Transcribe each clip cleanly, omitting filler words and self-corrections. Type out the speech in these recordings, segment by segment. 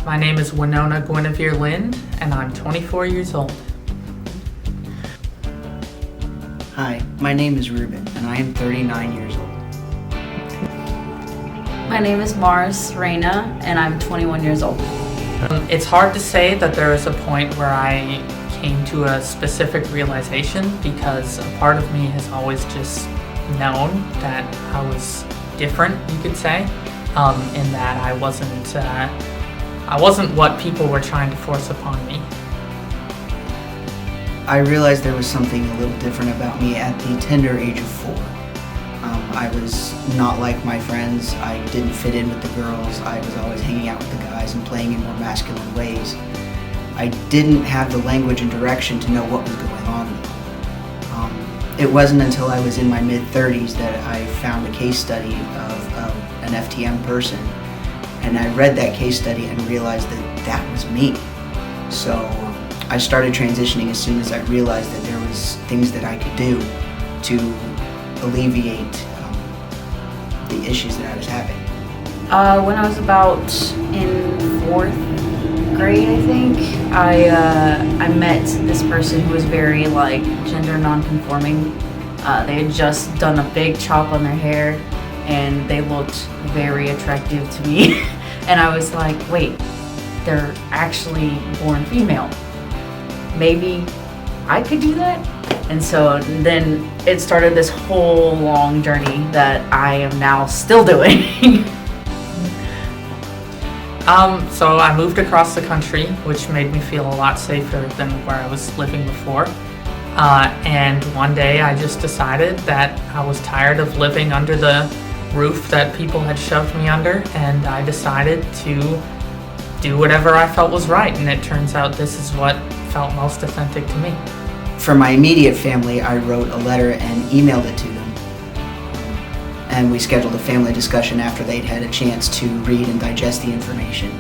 My name is Winona Guinevere Lind, and I'm 24 years old. Hi, my name is Ruben, and I am 39 years old. My name is Mars Reyna, and I'm 21 years old. It's hard to say that there was a point where I came to a specific realization, because a part of me has always just known that I was different, you could say, in that I wasn't what people were trying to force upon me. I realized there was something a little different about me at the tender age of 4. I was not like my friends. I didn't fit in with the girls. I was always hanging out with the guys and playing in more masculine ways. I didn't have the language and direction to know what was going on. It wasn't until I was in my mid-30s that I found a case study of an FTM person, and I read that case study and realized that that was me. So I started transitioning as soon as I realized that there was things that I could do to alleviate the issues that I was having. When I was about in 4th grade, I think, I met this person who was very gender non-conforming. They had just done a big chop on their hair, and they looked very attractive to me. And I was like, wait, they're actually born female. Maybe I could do that? And so then it started this whole long journey that I am now still doing. So I moved across the country, which made me feel a lot safer than where I was living before. And one day I just decided that I was tired of living under the roof that people had shoved me under, and I decided to do whatever I felt was right, and it turns out this is what felt most authentic to me. For my immediate family, I wrote a letter and emailed it to them. And we scheduled a family discussion after they'd had a chance to read and digest the information.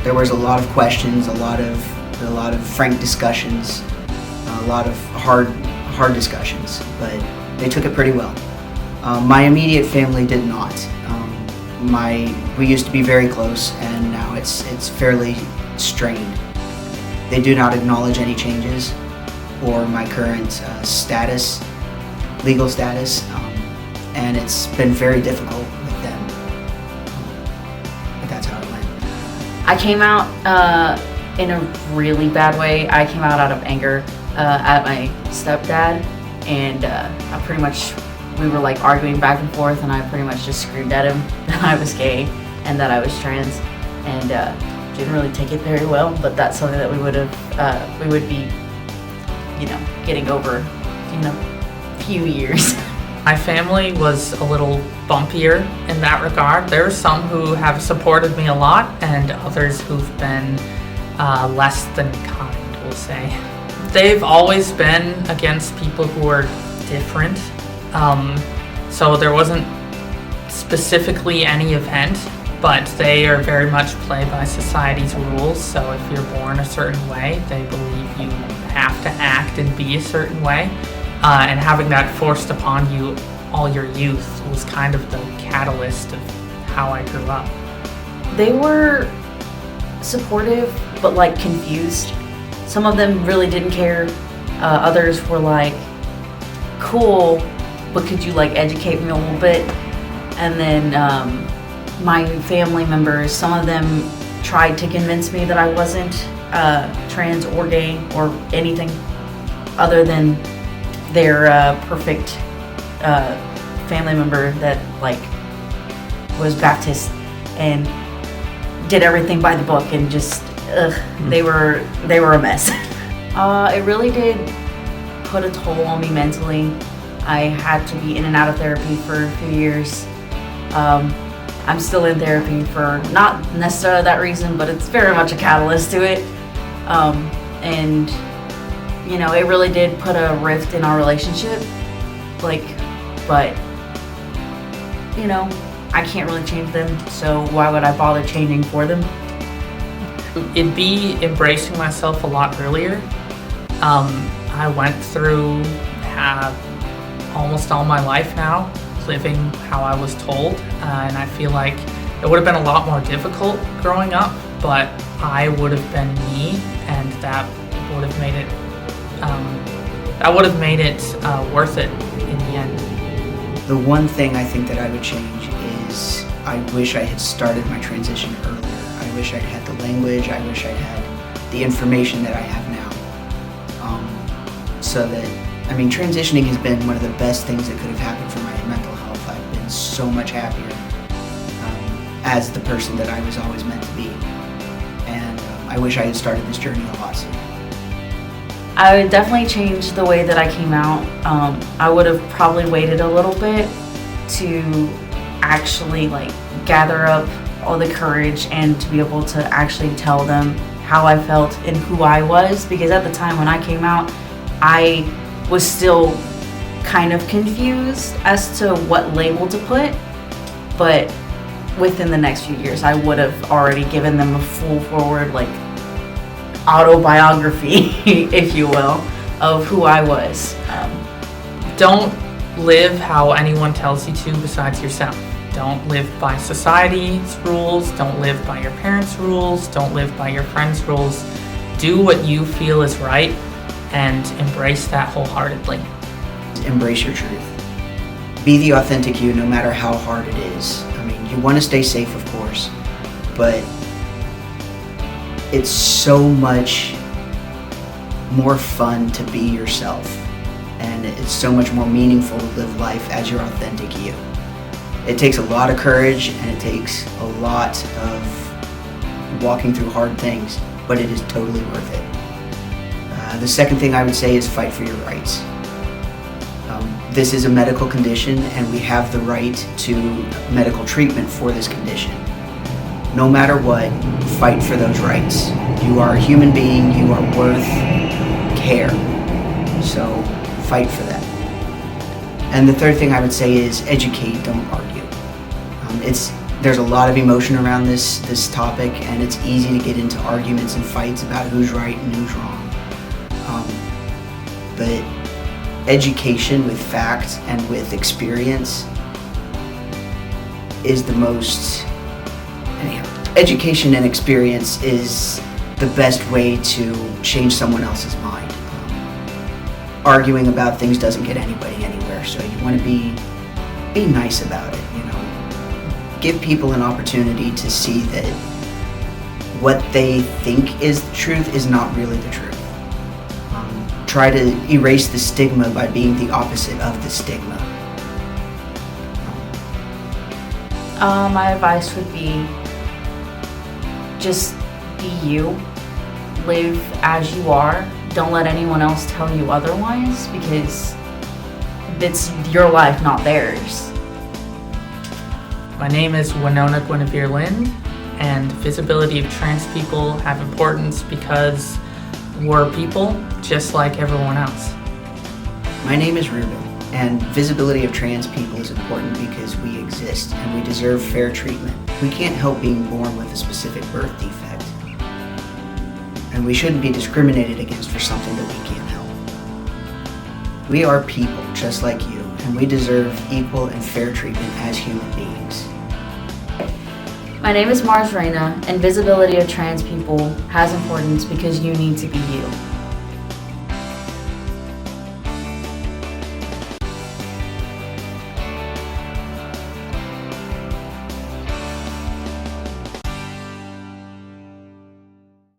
There was a lot of questions, a lot of frank discussions, a lot of hard discussions, but they took it pretty well. My immediate family did not. We used to be very close, and now it's fairly strained. They do not acknowledge any changes or my current legal status, and it's been very difficult with them. But that's how it went. I came out in a really bad way. I came out of anger at my stepdad, and we were arguing back and forth, and I pretty much just screamed at him that I was gay and that I was trans, and didn't really take it very well, but that's something that we would be, getting over in a few years. My family was a little bumpier in that regard. There are some who have supported me a lot, and others who've been less than kind, we'll say. They've always been against people who are different. So there wasn't specifically any event, but they are very much play by society's rules. So if you're born a certain way, they believe you have to act and be a certain way. And having that forced upon you all your youth was kind of the catalyst of how I grew up. They were supportive, but confused. Some of them really didn't care. Others were cool, but could you educate me a little bit? And then my family members, some of them tried to convince me that I wasn't trans or gay or anything other than their perfect family member that was Baptist and did everything by the book, and just they were a mess. It really did put a toll on me mentally. I had to be in and out of therapy for a few years. I'm still in therapy for not necessarily that reason, but it's very much a catalyst to it. And it really did put a rift in our relationship. But I can't really change them, so why would I bother changing for them? It'd be embracing myself a lot earlier. I went through almost all my life now living how I was told, and I feel like it would have been a lot more difficult growing up but I would have been me, and that would have made it worth it in the end. The one thing I think that I would change is I wish I had started my transition earlier. I wish I'd had the language, I wish I'd had the information that I have now. Transitioning has been one of the best things that could have happened for my mental health. I've been so much happier as the person that I was always meant to be. And I wish I had started this journey a lot sooner. I would definitely change the way that I came out. I would have probably waited a little bit to actually gather up all the courage and to be able to actually tell them how I felt and who I was, because at the time when I came out, I was still kind of confused as to what label to put, but within the next few years I would have already given them a full forward autobiography, if you will, of who I was. Don't live how anyone tells you to besides yourself. Don't live by society's rules, don't live by your parents' rules, don't live by your friends' rules. Do what you feel is right and embrace that wholeheartedly. Embrace your truth. Be the authentic you, no matter how hard it is. You want to stay safe, of course, but it's so much more fun to be yourself, and it's so much more meaningful to live life as your authentic you. It takes a lot of courage, and it takes a lot of walking through hard things, but it is totally worth it. The second thing I would say is fight for your rights. This is a medical condition, and we have the right to medical treatment for this condition. No matter what, fight for those rights. You are a human being, you are worth care. So fight for that. And the third thing I would say is educate, don't argue. There's a lot of emotion around this topic, and it's easy to get into arguments and fights about who's right and who's wrong. But education with facts and with experience is the most... Education and experience is the best way to change someone else's mind. Arguing about things doesn't get anybody anywhere, so you want to be nice about it, Give people an opportunity to see that what they think is the truth is not really the truth. Try to erase the stigma by being the opposite of the stigma. My advice would be just be you. Live as you are. Don't let anyone else tell you otherwise, because it's your life, not theirs. My name is Winona Guinevere Lind, and visibility of trans people have importance because we're people just like everyone else. My name is Ruben, and visibility of trans people is important because we exist and we deserve fair treatment. We can't help being born with a specific birth defect, and we shouldn't be discriminated against for something that we can't help. We are people just like you, and we deserve equal and fair treatment as human beings. My name is Mars Reyna, and visibility of trans people has importance because you need to be you.